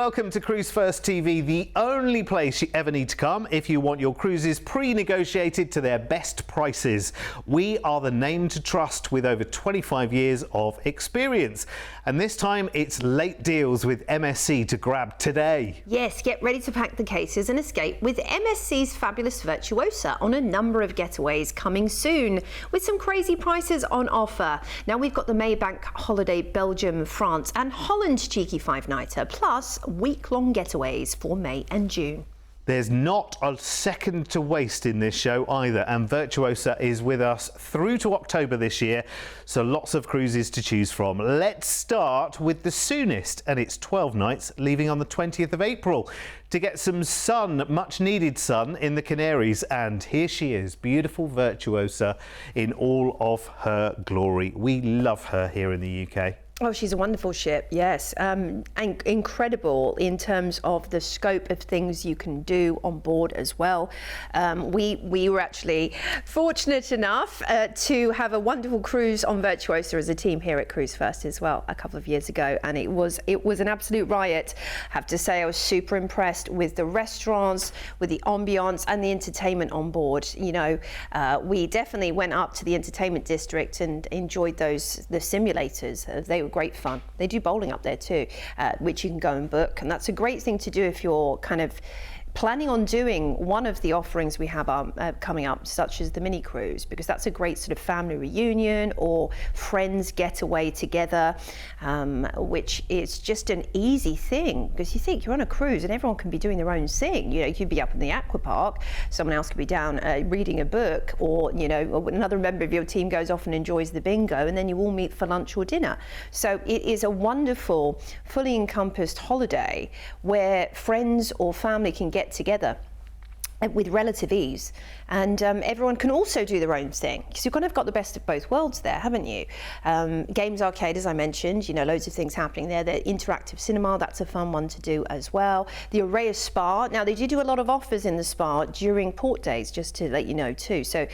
welcome to Cruise1st TV, the only place you ever need to come if you want your cruises pre-negotiated to their best prices. We are the name to trust with over 25 years of experience. And this time it's late deals with MSC to grab today. Yes, get ready to pack the cases and escape with MSC's fabulous Virtuosa on a number of getaways coming soon with some crazy prices on offer. Now we've got the Maybank holiday Belgium, France and Holland cheeky five-nighter, plus week-long getaways for May and June. There's not a second to waste in this show either, and Virtuosa is with us through to October this year, so lots of cruises to choose from. Let's start with the soonest, and it's 12 nights leaving on the 20th of April to get some sun, much needed sun, in the Canaries. And here she is, beautiful Virtuosa in all of her glory. We love her here in the UK. Oh, she's a wonderful ship, yes. And incredible in terms of the scope of things you can do on board as well. We were actually fortunate enough to have a wonderful cruise on Virtuosa as a team here at Cruise1st as well a couple of years ago, and it was an absolute riot. I have to say I was super impressed with the restaurants, with the ambiance and the entertainment on board. You know, we definitely went up to the entertainment district and enjoyed the simulators. They were great fun. They do bowling up there too, which you can go and book, and that's a great thing to do if you're kind of planning on doing one of the offerings we have coming up, such as the mini cruise, because that's a great sort of family reunion or friends getaway together, which is just an easy thing, because you think you're on a cruise and everyone can be doing their own thing. You know, you could be up in the aqua park, someone else could be down reading a book, or you know, another member of your team goes off and enjoys the bingo, and then you all meet for lunch or dinner. So it is a wonderful, fully encompassed holiday where friends or family can get together with relative ease, and everyone can also do their own thing, because you've kind of got the best of both worlds there, haven't you? Games arcade, as I mentioned, you know, loads of things happening there. The interactive cinema, that's a fun one to do as well. The array of spa, now they do a lot of offers in the spa during port days, just to let you know too, so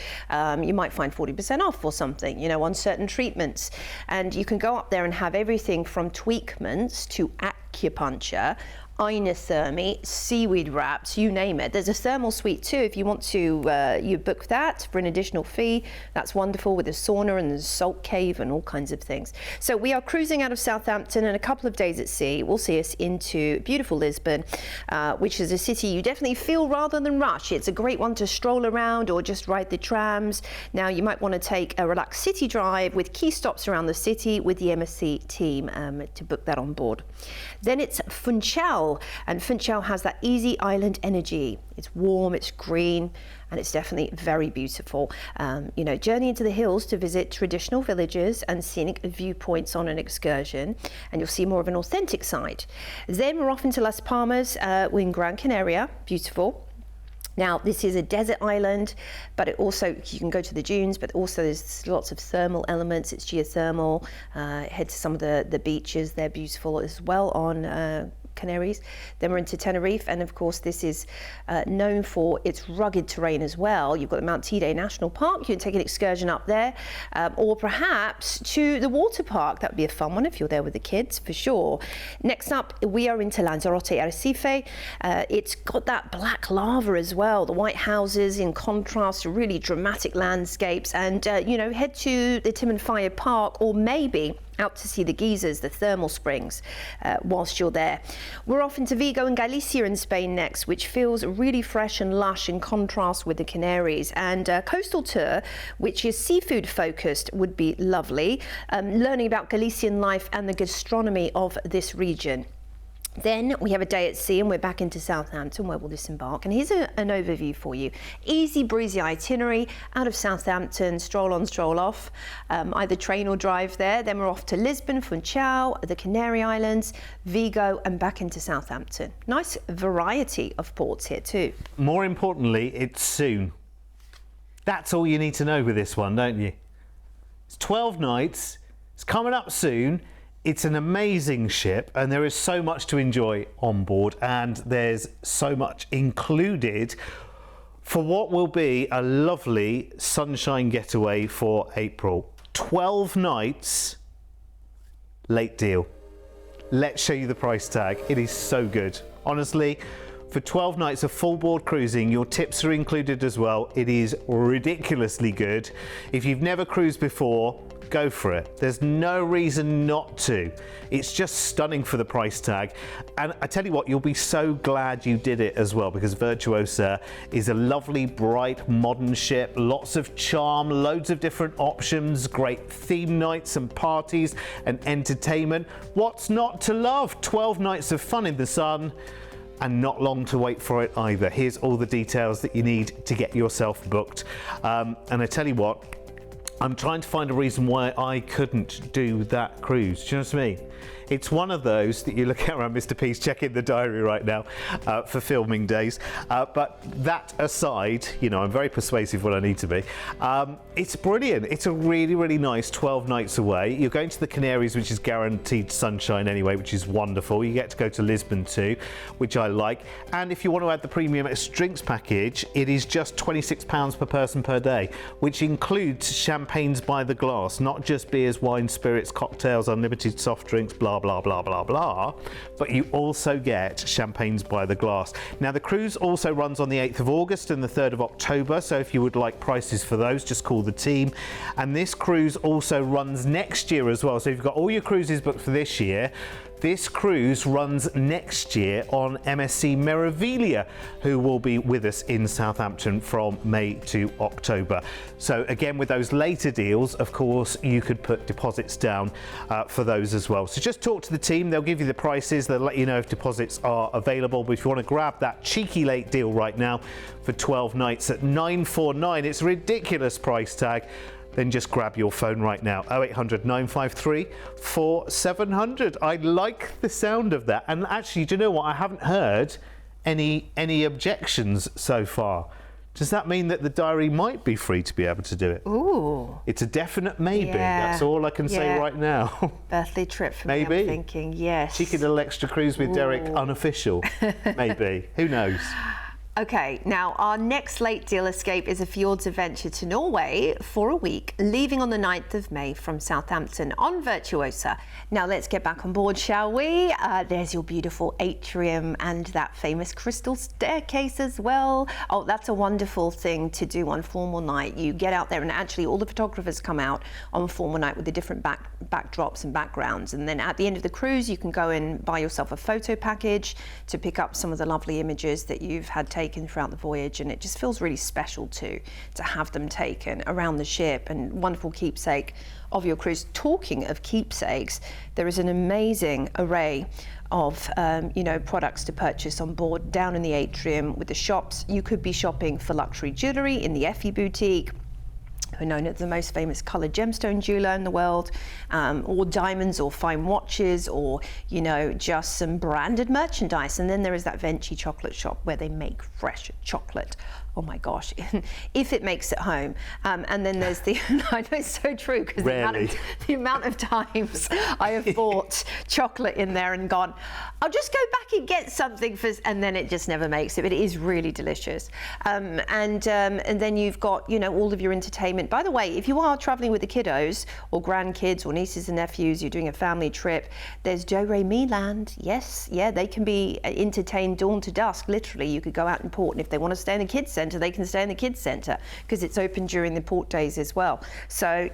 you might find 40% off or something, you know, on certain treatments, and you can go up there and have everything from tweakments to acupuncture, inothermy, seaweed wraps, you name it. There's a thermal suite too if you want to you book that for an additional fee. That's wonderful, with a sauna and the salt cave and all kinds of things. So we are cruising out of Southampton, and a couple of days at sea will see us into beautiful Lisbon, which is a city you definitely feel rather than rush. It's a great one to stroll around or just ride the trams. Now you might want to take a relaxed city drive with key stops around the city with the MSC team to book that on board. Then it's Funchal, and Funchal has that easy island energy. It's warm, it's green, and it's definitely very beautiful. You know, journey into the hills to visit traditional villages and scenic viewpoints on an excursion, and you'll see more of an authentic side. Then we're off into Las Palmas in Gran Canaria, beautiful. Now, this is a desert island, but it also, you can go to the dunes, but also there's lots of thermal elements. It's geothermal. Head to some of the beaches. They're beautiful as well on Canaries. Then we're into Tenerife, and of course this is known for its rugged terrain as well. You've got the Mount Teide National Park. You can take an excursion up there, or perhaps to the water park. That would be a fun one if you're there with the kids, for sure. Next up, we are into Lanzarote Arrecife. It's got that black lava as well, the white houses in contrast to really dramatic landscapes, and you know, head to the Tim and Fire Park, or maybe out to see the geysers, the thermal springs, whilst you're there. We're off into Vigo and Galicia in Spain next, which feels really fresh and lush in contrast with the Canaries. And a coastal tour, which is seafood focused, would be lovely. Learning about Galician life and the gastronomy of this region. Then we have a day at sea, and we're back into Southampton, where we'll disembark. And here's an overview for you. Easy breezy itinerary out of Southampton, stroll on, stroll off, either train or drive there. Then we're off to Lisbon, Funchal, the Canary Islands, Vigo, and back into Southampton. Nice variety of ports here too. More importantly, it's soon. That's all you need to know with this one, don't you? It's 12 nights, it's coming up soon. It's an amazing ship, and there is so much to enjoy on board, and there's so much included for what will be a lovely sunshine getaway for April. 12 nights, late deal. let's show you the price tag. It is so good. Honestly, for 12 nights of full board cruising, your tips are included as well. It is ridiculously good. If you've never cruised before, go for it. There's no reason not to. It's just stunning for the price tag. And I tell you what, you'll be so glad you did it as well, because Virtuosa is a lovely, bright, modern ship. Lots of charm, loads of different options, great theme nights and parties and entertainment. What's not to love? 12 nights of fun in the sun. And not long to wait for it either. Here's all the details that you need to get yourself booked. And I tell you what, I'm trying to find a reason why I couldn't do that cruise. Do you know what I mean? It's one of those that you look around, Mr. P's checking the diary right now for filming days. But that aside, you know, I'm very persuasive when I need to be. It's brilliant. It's a really, really nice 12 nights away. You're going to the Canaries, which is guaranteed sunshine anyway, which is wonderful. You get to go to Lisbon too, which I like. And if you want to add the premium extra drinks package, it is just £26 per person per day, which includes champagnes by the glass, not just beers, wine, spirits, cocktails, unlimited soft drinks, blah, blah, blah, blah, blah, but you also get champagnes by the glass. Now, the cruise also runs on the 8th of August and the 3rd of October, so if you would like prices for those, just call the team. And this cruise also runs next year as well, so if you've got all your cruises booked for this year, this cruise runs next year on MSC Meraviglia, who will be with us in Southampton from May to October. So again, with those later deals, of course, you could put deposits down for those as well. So just talk to the team, they'll give you the prices, they'll let you know if deposits are available. But if you want to grab that cheeky late deal right now for 12 nights at $949, it's a ridiculous price tag. Then just grab your phone right now, 0800 953 4700. I like the sound of that. And actually, do you know what? I haven't heard any objections so far. Does that mean that the diary might be free to be able to do it? Ooh. It's a definite maybe. Yeah. That's all I can say right now. Birthday trip for Maybe. me, I'm thinking, yes. Cheeky little extra cruise with Derek, unofficial. Maybe. Who knows? Okay, now our next late deal escape is a fjords adventure to Norway for a week, leaving on the 9th of May from Southampton on Virtuosa. Now let's get back on board, shall we? There's your beautiful atrium and that famous crystal staircase as well. Oh, that's a wonderful thing to do on formal night. You get out there and actually all the photographers come out on formal night with the different backdrops and backgrounds. And then at the end of the cruise, you can go and buy yourself a photo package to pick up some of the lovely images that you've had taken throughout the voyage, and it just feels really special to have them taken around the ship, and wonderful keepsake of your cruise. Talking of keepsakes, there is an amazing array of products to purchase on board down in the atrium with the shops. You could be shopping for luxury jewellery in the Effie boutique, who are known as the most famous coloured gemstone jeweller in the world, or diamonds or fine watches, or just some branded merchandise. And then there is that Venchi chocolate shop where they make fresh chocolate. Oh my gosh, if it makes it home. And then there's the, I know it's so true, because the amount of times I have bought chocolate in there and gone, I'll just go back and get something and then it just never makes it, but it is really delicious. And then you've got, all of your entertainment. By the way, if you are traveling with the kiddos or grandkids or nieces and nephews, you're doing a family trip, there's Do Re Mi Land. Yes, yeah, they can be entertained dawn to dusk. Literally, you could go out in port, and if they want to stay in the kids centre, they can stay in the kids centre because it's open during the port days as well. So,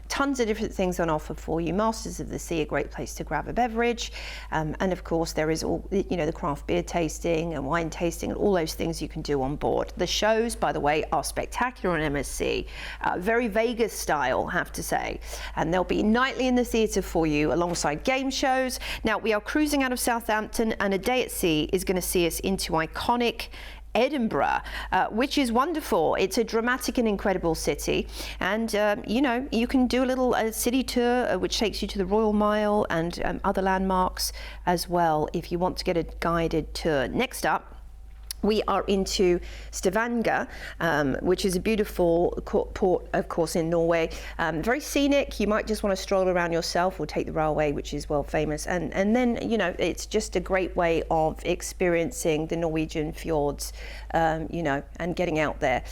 tons of different things on offer for you. Masters of the Sea, a great place to grab a beverage. And of course, there is all, the craft beer tasting and wine tasting and all those things you can do on board. The shows, by the way, are spectacular on MSC. Very Vegas style, I have to say. And they'll be nightly in the theatre for you alongside game shows. Now, we are cruising out of Southampton, and a day at sea is going to see us into iconic Edinburgh, which is wonderful. It's a dramatic and incredible city, and you can do a little city tour which takes you to the Royal Mile and other landmarks as well if you want to get a guided tour. Next up, We are into Stavanger, which is a beautiful port, of course, in Norway. Very scenic. You might just want to stroll around yourself or take the railway, which is well famous. And then, you know, it's just a great way of experiencing the Norwegian fjords, you know, and getting out there.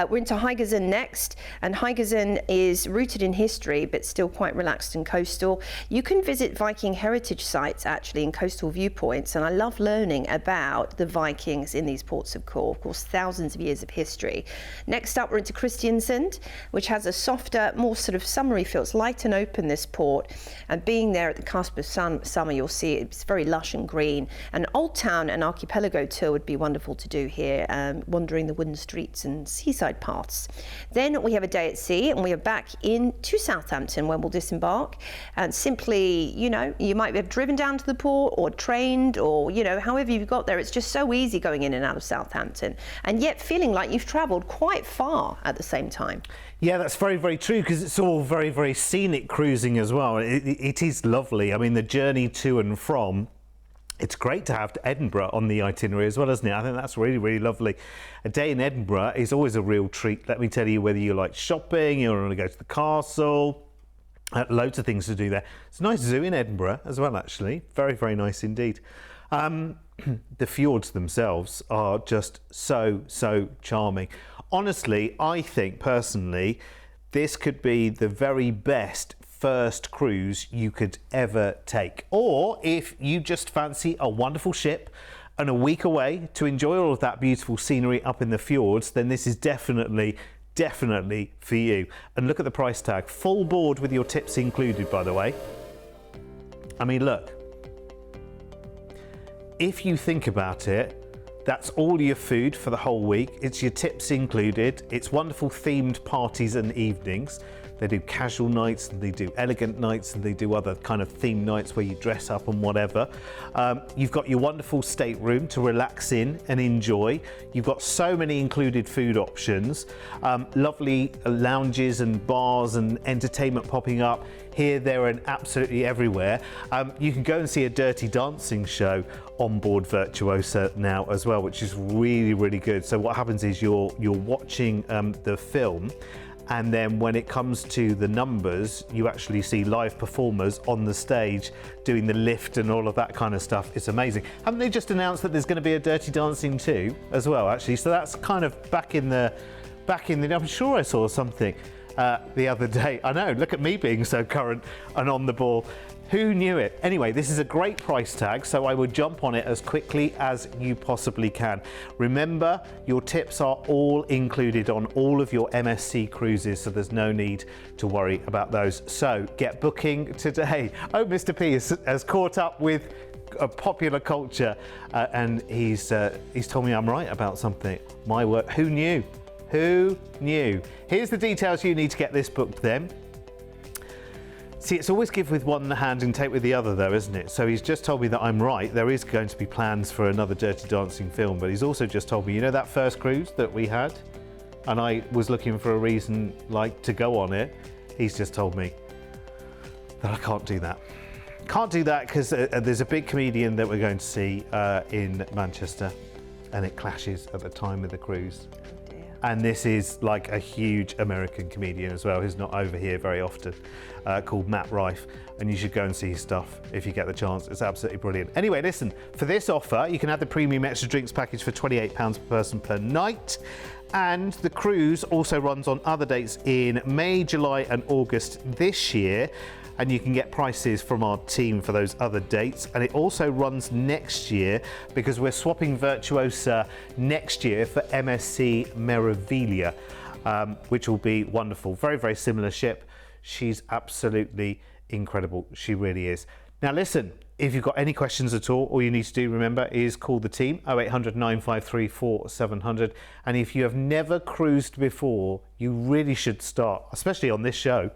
We're into Haugesund next, and Haugesund is rooted in history, but still quite relaxed and coastal. You can visit Viking heritage sites, actually, in coastal viewpoints, and I love learning about the Vikings in these ports of call. Of course, thousands of years of history. Next up, we're into Kristiansand, which has a softer, more sort of summery feel. It's light and open, this port, and being there at the cusp of summer, you'll see it's very lush and green. An Old Town and archipelago tour would be wonderful to do here, wandering the wooden streets and seaside paths. Then we have a day at sea, and we are back into Southampton, where we'll disembark, and simply, you know, you might have driven down to the port or trained, or, you know, however you've got there. It's just so easy going in and out of Southampton, and yet feeling like you've travelled quite far at the same time. Yeah, that's very, very true, because it's all very, very scenic cruising as well. It is lovely. I mean, the journey to and from, it's great to have Edinburgh on the itinerary as well, isn't it? I think that's really, really lovely. A day in Edinburgh is always a real treat. Let me tell you, whether you like shopping, you want to go to the castle, loads of things to do there. It's a nice zoo in Edinburgh as well, actually. Very, very nice indeed. The fjords themselves are just so charming. Honestly, I think personally, this could be the very best first cruise you could ever take. Or if you just fancy a wonderful ship and a week away to enjoy all of that beautiful scenery up in the fjords, then this is definitely for you. And look at the price tag, full board with your tips included, by the way. I mean, look. If you think about it, that's all your food for the whole week. It's your tips included. It's wonderful themed parties and evenings. They do casual nights, and they do elegant nights, and they do other kind of themed nights where you dress up and whatever. You've got your wonderful stateroom to relax in and enjoy. You've got so many included food options, lovely lounges and bars and entertainment popping up here, there, and absolutely everywhere. You can go and see a Dirty Dancing show on board Virtuosa now as well, which is really, really good. So what happens is you're watching the film, and then when it comes to the numbers, you actually see live performers on the stage doing the lift and all of that kind of stuff. It's amazing. Haven't they just announced that there's going to be a Dirty Dancing 2 as well, actually? So that's kind of back in the, I'm sure I saw something the other day. I know, look at me being so current and on the ball. Who knew it? Anyway, this is a great price tag, so I would jump on it as quickly as you possibly can. Remember, your tips are all included on all of your MSC cruises, so there's no need to worry about those. So get booking today. Oh, Mr. P has caught up with popular culture, and he's told me I'm right about something. My word, who knew? Who knew? Here's the details you need to get this booked then. See, it's always give with one hand and take with the other, though, isn't it? So he's just told me that I'm right. There is going to be plans for another Dirty Dancing film, but he's also just told me, you know, that first cruise that we had, and I was looking for a reason, like, to go on it. He's just told me that I can't do that. Can't do that because there's a big comedian that we're going to see in Manchester, and it clashes at the time of the cruise. And this is like a huge American comedian as well, who's not over here very often, called Matt Rife. And you should go and see his stuff if you get the chance. It's absolutely brilliant. Anyway, listen, for this offer, you can have the premium extra drinks package for £28 per person per night. And the cruise also runs on other dates in May, July and August this year. And you can get prices from our team for those other dates. And it also runs next year because we're swapping Virtuosa next year for MSC Meraviglia, which will be wonderful. Very, very similar ship. She's absolutely incredible. She really is. Now listen, if you've got any questions at all you need to do, remember, is call the team 0800 953 4700. And if you have never cruised before, you really should start, especially on this show.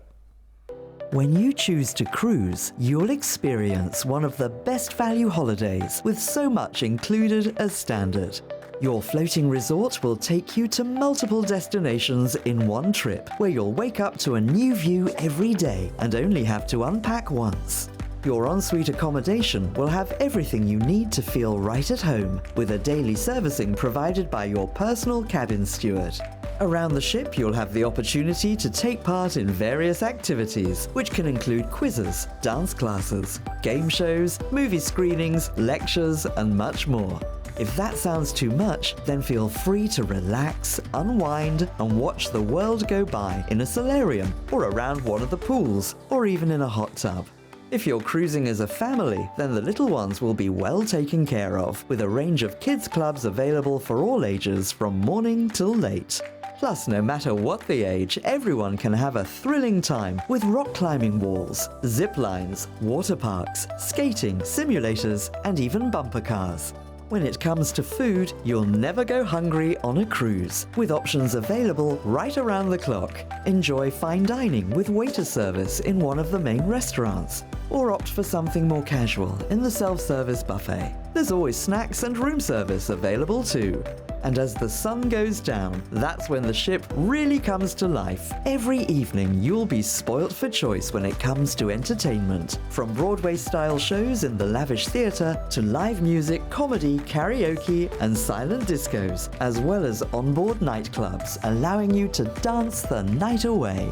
When you choose to cruise, you'll experience one of the best value holidays with so much included as standard. Your floating resort will take you to multiple destinations in one trip, where you'll wake up to a new view every day and only have to unpack once. Your ensuite accommodation will have everything you need to feel right at home, with a daily servicing provided by your personal cabin steward. Around the ship, you'll have the opportunity to take part in various activities, which can include quizzes, dance classes, game shows, movie screenings, lectures, and much more. If that sounds too much, then feel free to relax, unwind, and watch the world go by in a solarium, or around one of the pools, or even in a hot tub. If you're cruising as a family, then the little ones will be well taken care of, with a range of kids clubs available for all ages from morning till late. Plus, no matter what the age, everyone can have a thrilling time with rock climbing walls, zip lines, water parks, skating, simulators, and even bumper cars. When it comes to food, you'll never go hungry on a cruise, with options available right around the clock. Enjoy fine dining with waiter service in one of the main restaurants, or opt for something more casual in the self-service buffet. There's always snacks and room service available too. And as the sun goes down, that's when the ship really comes to life. Every evening, you'll be spoilt for choice when it comes to entertainment. From Broadway-style shows in the lavish theatre to live music, comedy, karaoke, and silent discos, as well as onboard nightclubs, allowing you to dance the night away.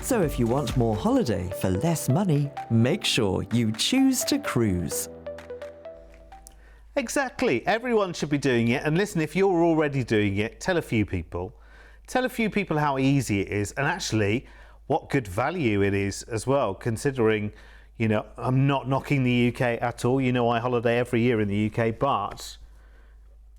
So if you want more holiday for less money, make sure you choose to cruise. Exactly. Everyone should be doing it. And listen, if you're already doing it, tell a few people. Tell a few people how easy it is and actually what good value it is as well, considering, you know, I'm not knocking the UK at all. You know, I holiday every year in the UK, but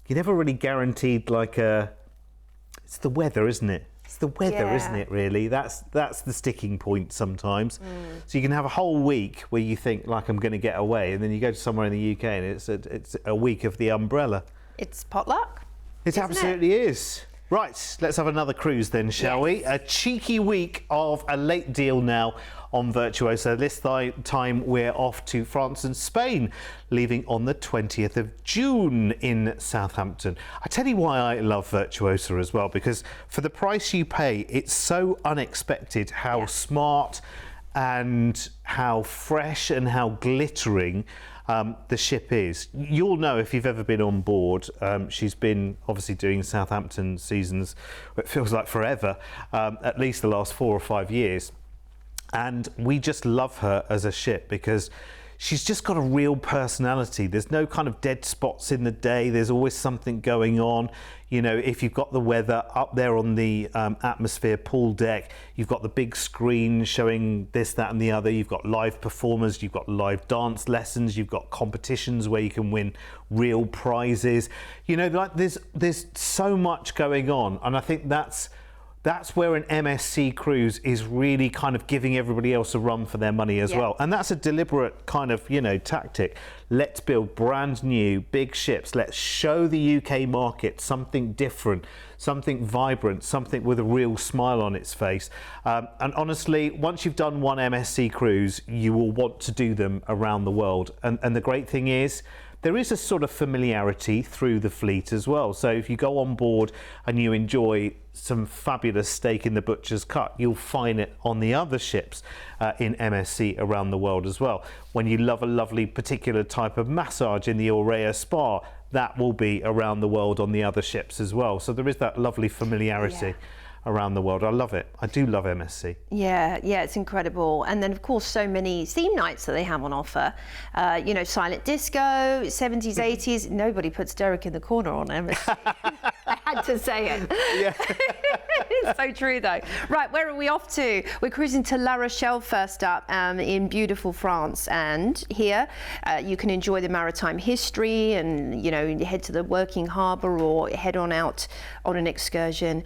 you're never really guaranteed it's the weather, isn't it? It's the weather, isn't it, really? That's the sticking point sometimes. So you can have a whole week where you think, like, I'm going to get away, and then you go to somewhere in the UK and it's a week of the umbrella. It's potluck. It absolutely is. Right, let's have another cruise then, shall we? A cheeky week of a late deal now on Virtuosa. This time we're off to France and Spain, leaving on the 20th of June in Southampton. I tell you why I love Virtuosa as well, because for the price you pay, it's so unexpected how smart and how fresh and how glittering the ship is. You'll know if you've ever been on board. She's been obviously doing Southampton seasons, it feels like forever, at least the last 4 or 5 years. And we just love her as a ship because she's just got a real personality. There's no kind of dead spots in the day. There's always something going on. You know, if you've got the weather up there on the atmosphere pool deck, you've got the big screen showing this, that and the other. You've got live performers, you've got live dance lessons, you've got competitions where you can win real prizes. You know, like there's so much going on. And I think that's where an MSC cruise is really kind of giving everybody else a run for their money as well. And that's a deliberate kind of, you know, tactic. Let's build brand new big ships. Let's show the UK market something different, something vibrant, something with a real smile on its face. And honestly, once you've done one MSC cruise, you will want to do them around the world. And the great thing is, there is a sort of familiarity through the fleet as well. So if you go on board and you enjoy some fabulous steak in the butcher's cut, you'll find it on the other ships in MSC around the world as well. When you love a lovely particular type of massage in the Aurea Spa, that will be around the world on the other ships as well. So there is that lovely familiarity around the world. I love it. I do love MSC. Yeah, it's incredible. And then, of course, so many theme nights that they have on offer. You know, silent disco, 70s, 80s. Nobody puts Derek in the corner on MSC. I had to say it. Yeah. It's so true, though. Right, where are we off to? We're cruising to La Rochelle first up in beautiful France. And here you can enjoy the maritime history and, you know, head to the working harbour or head on out on an excursion,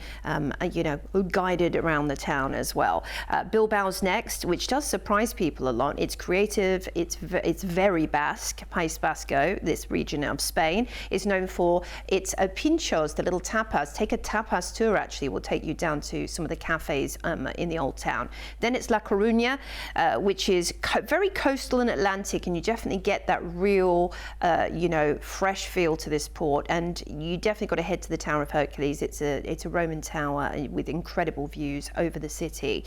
you know, guided around the town as well. Bilbao's next, which does surprise people a lot. It's creative, it's very Basque. País Vasco, this region of Spain, is known for its pinchos, the little little tapas. Take a tapas tour, actually. We'll take you down to some of the cafes in the old town. Then it's La Coruña, which is very coastal and Atlantic, and you definitely get that real, fresh feel to this port. And you definitely got to head to the Tower of Hercules. It's a Roman tower with incredible views over the city.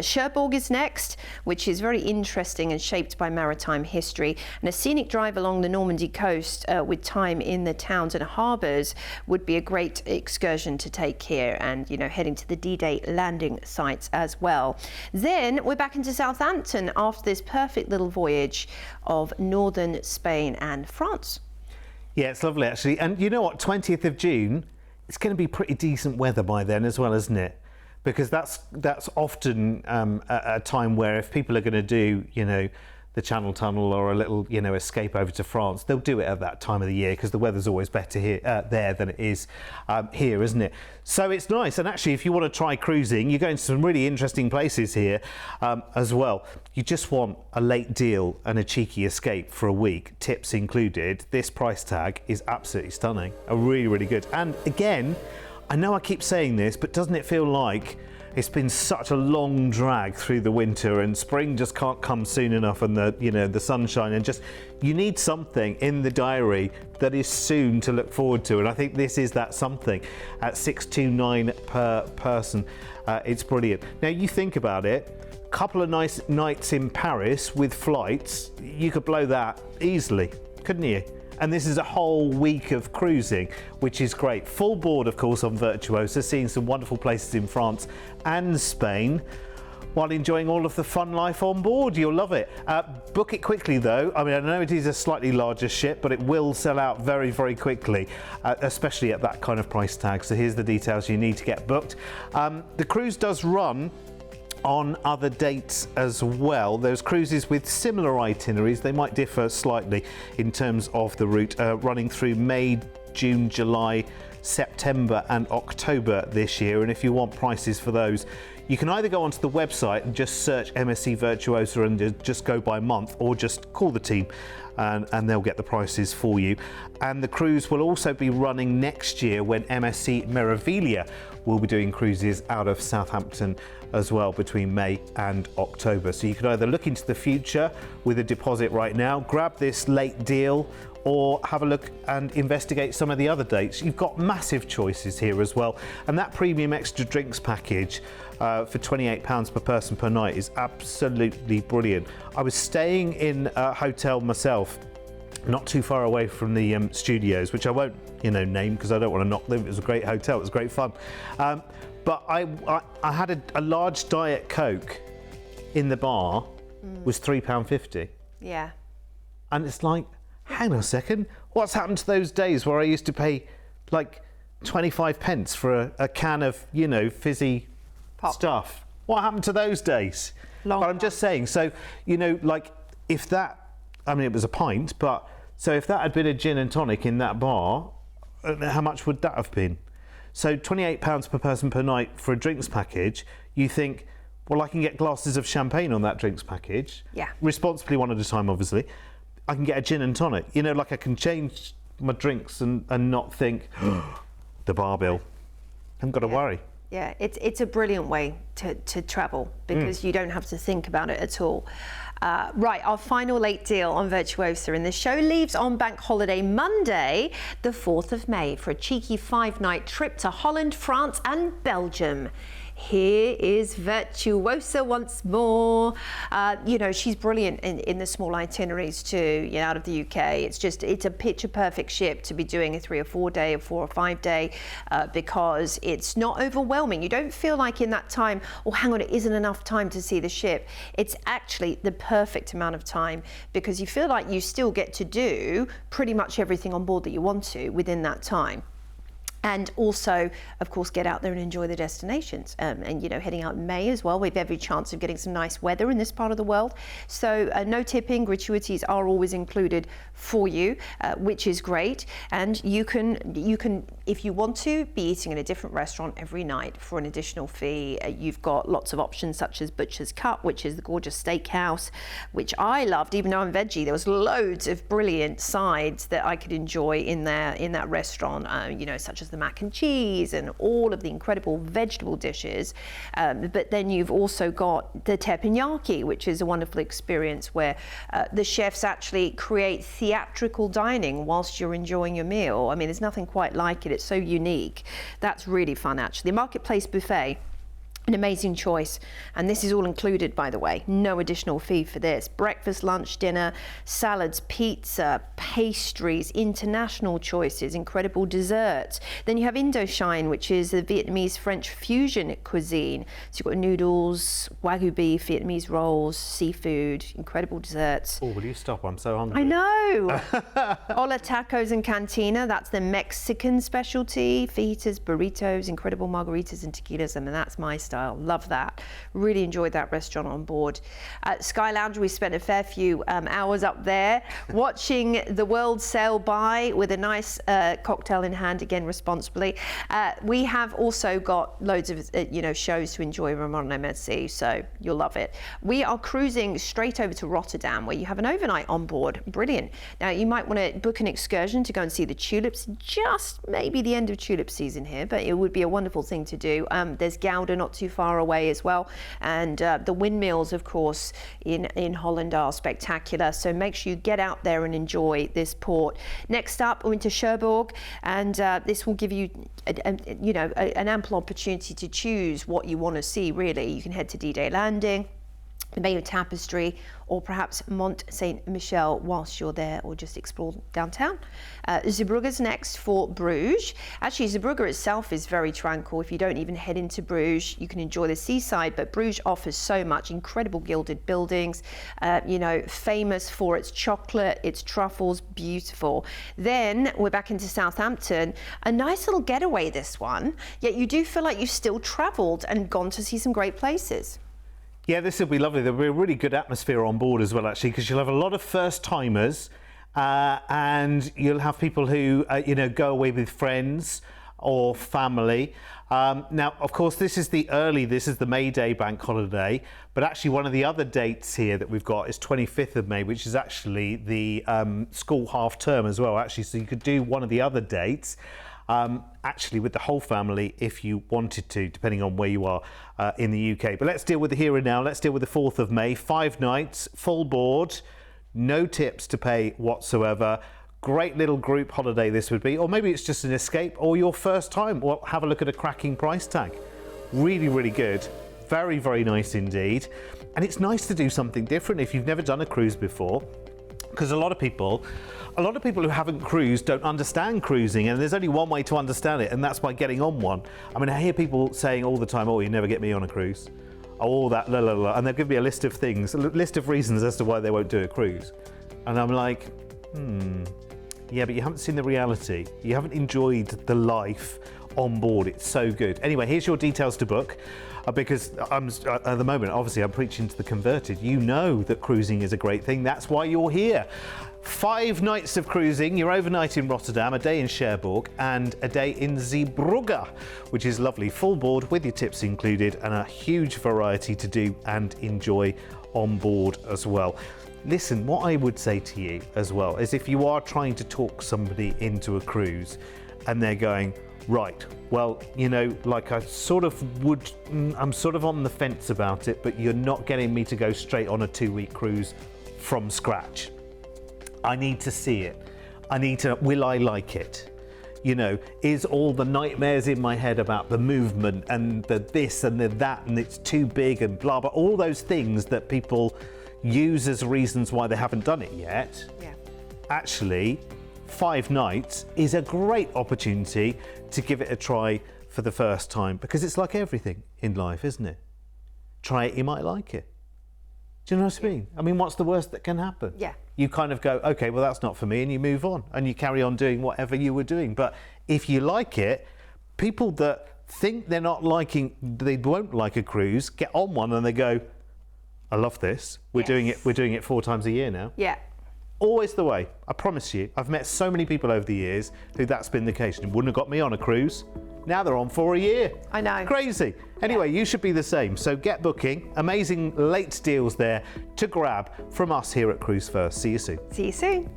Cherbourg is next, which is very interesting and shaped by maritime history. And a scenic drive along the Normandy coast with time in the towns and harbours would be a great excursion to take here, and heading to the D-Day landing sites as well. Then we're back into Southampton after this perfect little voyage of northern Spain and France. Yeah, it's lovely actually. And you know what, 20th of June, it's going to be pretty decent weather by then as well, isn't it? Because that's often a time where if people are going to do, the Channel Tunnel or a little, escape over to France, they'll do it at that time of the year because the weather's always better here there than it is here, isn't it? So it's nice. And actually, if you want to try cruising, you're going to some really interesting places here as well. You just want a late deal and a cheeky escape for a week, tips included. This price tag is absolutely stunning. Really, really good. And again, I know I keep saying this, but doesn't it feel like it's been such a long drag through the winter and spring just can't come soon enough, and the sunshine, and just you need something in the diary that is soon to look forward to, and I think this is that something at $629 per person. It's brilliant. Now you think about it, a couple of nice nights in Paris with flights, you could blow that easily, couldn't you? And this is a whole week of cruising, which is great. Full board, of course, on Virtuosa, seeing some wonderful places in France and Spain, while enjoying all of the fun life on board. You'll love it. Book it quickly, though. I mean, I know it is a slightly larger ship, but it will sell out very, very quickly, especially at that kind of price tag. So here's the details you need to get booked. The cruise does run on other dates as well. There's cruises with similar itineraries. They might differ slightly in terms of the route, running through May, June, July, September and October this year. And if you want prices for those, you can either go onto the website and just search MSC Virtuosa and just go by month, or just call the team and they'll get the prices for you. And the cruise will also be running next year when MSC Meraviglia will be doing cruises out of Southampton as well between May and October. So you can either look into the future with a deposit right now, grab this late deal, or have a look and investigate some of the other dates. You've got massive choices here as well. And that premium extra drinks package for £28 per person per night is absolutely brilliant. I was staying in a hotel myself, not too far away from the studios, which I won't name because I don't want to knock them. It was a great hotel, it was great fun. But I had a large Diet Coke in the bar, was £3.50. Yeah. And it's like, hang on a second, what's happened to those days where I used to pay like 25 pence for a can of, fizzy pop stuff? What happened to those days? But I'm just saying, so, like if that, I mean, it was a pint, but so if that had been a gin and tonic in that bar, how much would that have been? So £28 per person per night for a drinks package, you think, well, I can get glasses of champagne on that drinks package. Yeah. Responsibly, one at a time, obviously. I can get a gin and tonic. Like I can change my drinks and not think, the bar bill. I haven't got to worry. Yeah, it's a brilliant way to travel because you don't have to think about it at all. Right, our final late deal on Virtuosa, and the show leaves on Bank Holiday Monday, the 4th of May, for a cheeky 5-night trip to Holland, France and Belgium. Here is Virtuosa once more. She's brilliant in the small itineraries too, out of the UK. It's a picture perfect ship to be doing a 3 or 4 day or 4 or 5 day because it's not overwhelming. You don't feel like in that time, oh, hang on, it isn't enough time to see the ship. It's actually the perfect amount of time because you feel like you still get to do pretty much everything on board that you want to within that time. And also, of course, get out there and enjoy the destinations. And heading out in May as well, we have every chance of getting some nice weather in this part of the world. So no tipping, gratuities are always included for you, which is great. And you can, if you want to, be eating in a different restaurant every night for an additional fee. You've got lots of options such as Butcher's Cut, which is the gorgeous steakhouse, which I loved. Even though I'm veggie, there was loads of brilliant sides that I could enjoy in that restaurant. Such as as the mac and cheese and all of the incredible vegetable dishes. But then you've also got the teppanyaki, which is a wonderful experience where the chefs actually create theatrical dining whilst you're enjoying your meal. I mean, there's nothing quite like it. It's so unique. That's really fun, actually. The Marketplace Buffet, an amazing choice, and this is all included, by the way, no additional fee for this. Breakfast, lunch, dinner, salads, pizza, pastries, international choices, incredible desserts. Then you have Indochine, which is the Vietnamese French fusion cuisine. So you've got noodles, wagyu beef, Vietnamese rolls, seafood, incredible desserts. Oh, will you stop? I'm so hungry. I know. Hola Tacos and Cantina, that's the Mexican specialty. Fajitas, burritos, incredible margaritas and tequilas. I mean, that's my style. Love that. Really enjoyed that restaurant on board. At Sky Lounge, we spent a fair few hours up there watching the world sail by with a nice cocktail in hand, again responsibly. We have also got loads of shows to enjoy from on MSC, so you'll love it. We are cruising straight over to Rotterdam, where you have an overnight on board. Brilliant. Now you might want to book an excursion to go and see the tulips. Just maybe the end of tulip season here, but it would be a wonderful thing to do. There's Gouda not too far away as well, and the windmills, of course, in Holland are spectacular, so make sure you get out there and enjoy this port. Next up, we're into Cherbourg, and this will give you an ample opportunity to choose what you want to see. Really, you can head to D-Day Landing, the Bay of Tapestry, or perhaps Mont Saint-Michel whilst you're there, or just explore downtown. Zeebrugge's next for Bruges. Actually, Zeebrugge itself is very tranquil. If you don't even head into Bruges, you can enjoy the seaside, but Bruges offers so much. Incredible gilded buildings, famous for its chocolate, its truffles, beautiful. Then we're back into Southampton. A nice little getaway, this one, yet you do feel like you've still travelled and gone to see some great places. Yeah, this will be lovely. There'll be a really good atmosphere on board as well, actually, because you'll have a lot of first-timers and you'll have people who, go away with friends or family. Now, of course, this is the May Day bank holiday, but actually one of the other dates here that we've got is 25th of May, which is actually the school half term as well, actually. So you could do one of the other dates. Actually with the whole family if you wanted to, depending on where you are in the UK. But let's deal with the here and now. Let's deal with the 4th of May. 5 nights, full board, no tips to pay whatsoever. Great little group holiday this would be, or maybe it's just an escape or your first time. Well, have a look at a cracking price tag. Really, really good. Very, very nice indeed. And it's nice to do something different if you've never done a cruise before, because a lot of people who haven't cruised don't understand cruising, and there's only one way to understand it, and that's by getting on one. I mean, I hear people saying all the time, oh, you never get me on a cruise. Oh, that la la la, and they'll give me a list of things, a list of reasons as to why they won't do a cruise. And I'm like, yeah, but you haven't seen the reality. You haven't enjoyed the life on board. It's so good. Anyway, here's your details to book. Because at the moment, obviously, I'm preaching to the converted. You know that cruising is a great thing. That's why you're here. 5 nights of cruising, your overnight in Rotterdam, a day in Cherbourg, and a day in Zeebrugge, which is lovely. Full board with your tips included, and a huge variety to do and enjoy on board as well. Listen, what I would say to you as well is if you are trying to talk somebody into a cruise and they're going, right, well, like I'm sort of on the fence about it, but you're not getting me to go straight on a 2-week cruise from scratch. I need to see it. Will I like it? Is all the nightmares in my head about the movement and the this and the that and it's too big and blah, blah, all those things that people use as reasons why they haven't done it yet. Yeah. Actually, 5 nights is a great opportunity to give it a try for the first time, because it's like everything in life, isn't it? Try it, you might like it. Do you know what I mean? I mean, what's the worst that can happen? Yeah. You kind of go, okay, well, that's not for me, and you move on and you carry on doing whatever you were doing. But if you like it, people that think they won't like a cruise, get on one and they go, I love this. We're doing it 4 times a year now. Yeah. Always the way. I promise you. I've met so many people over the years who that's been the case. And wouldn't have got me on a cruise. Now they're on for a year. I know. Crazy. Anyway, you should be the same. So get booking. Amazing late deals there to grab from us here at Cruise1st. See you soon. See you soon.